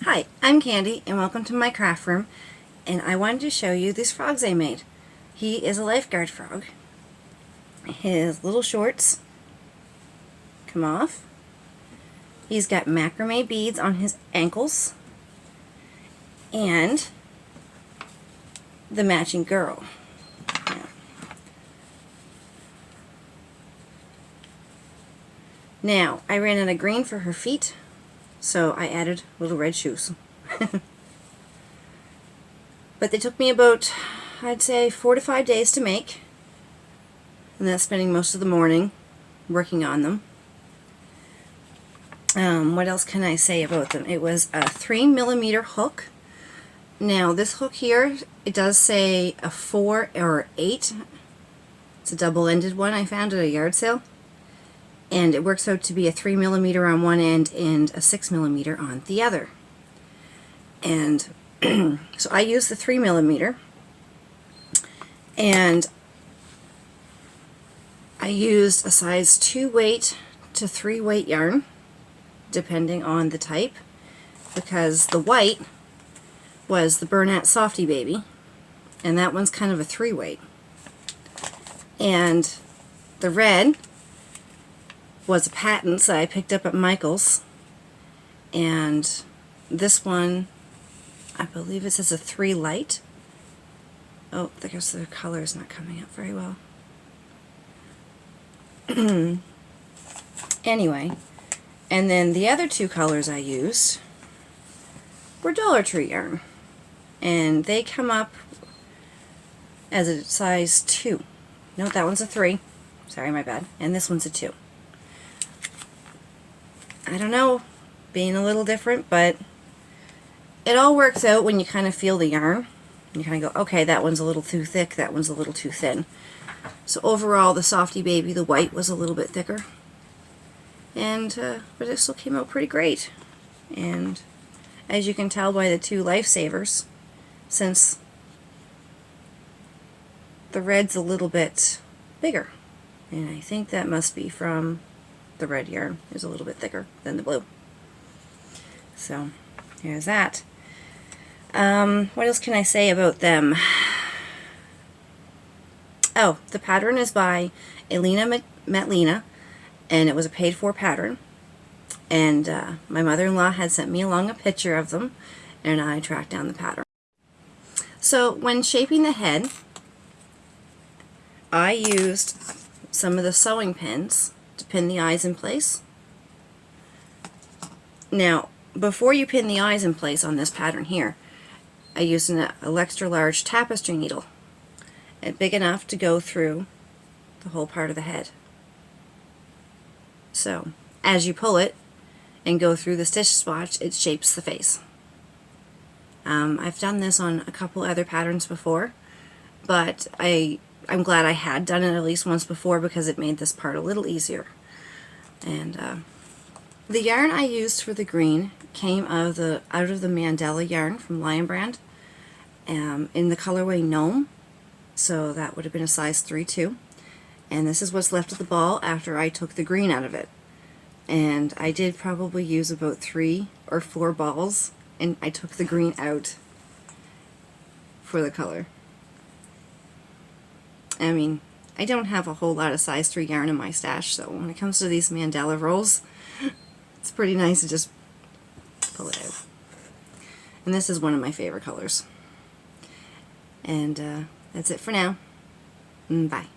Hi, I'm Candy and welcome to my craft room, and I wanted to show you these frogs I made. He is a lifeguard frog. His little shorts come off. He's got macrame beads on his ankles and the matching girdle. Now, I ran out of green for her feet, so I added little red shoes. But they took me about, I'd say, 4 to 5 days to make. And that's spending most of the morning working on them. What else can I say about them? It was a 3mm hook. Now this hook here, it does say a 4 or 8. It's a double-ended one I found at a yard sale. And it works out to be a 3mm on one end and a 6mm on the other. And so I used the 3mm, and I used a size 2 weight to 3 weight yarn, depending on the type, because the white was the Bernat Softy Baby, and that one's kind of a 3 weight. And the red was a patent that I picked up at Michael's, and this one, I believe it says a 3 light. Oh, I guess the color is not coming up very well. Anyway, and then the other 2 colors I used were Dollar Tree yarn, and they come up as a size 2. No, that one's a 3. Sorry, my bad. And this one's a 2. I don't know, being a little different, but it all works out when you kind of feel the yarn. You kind of go, okay, that one's a little too thick, that one's a little too thin. So overall, the Softy Baby, the white, was a little bit thicker. And, but it still came out pretty great. And as you can tell by the 2 lifesavers, since the red's a little bit bigger. And I think that must be from the red yarn is a little bit thicker than the blue. So, here's that. What else can I say about them? Oh, the pattern is by Elena Metlina, and it was a paid-for pattern. And my mother-in-law had sent me along a picture of them, and I tracked down the pattern. So, when shaping the head, I used some of the sewing pins to pin the eyes in place. Now, before you pin the eyes in place on this pattern here, I used an extra large tapestry needle, and big enough to go through the whole part of the head. So, as you pull it and go through the stitch swatch, it shapes the face. I've done this on a couple other patterns before, but I'm glad I had done it at least once before because it made this part a little easier. And the yarn I used for the green came out of the Mandela yarn from Lion Brand, in the colorway Gnome, so that would have been a size 3 too. And this is what's left of the ball after I took the green out of it. And I did probably use about 3 or 4 balls, and I took the green out for the color. I mean, I don't have a whole lot of size 3 yarn in my stash, so when it comes to these Mandela rolls, it's pretty nice to just pull it out. And this is one of my favorite colors. And that's it for now. Bye.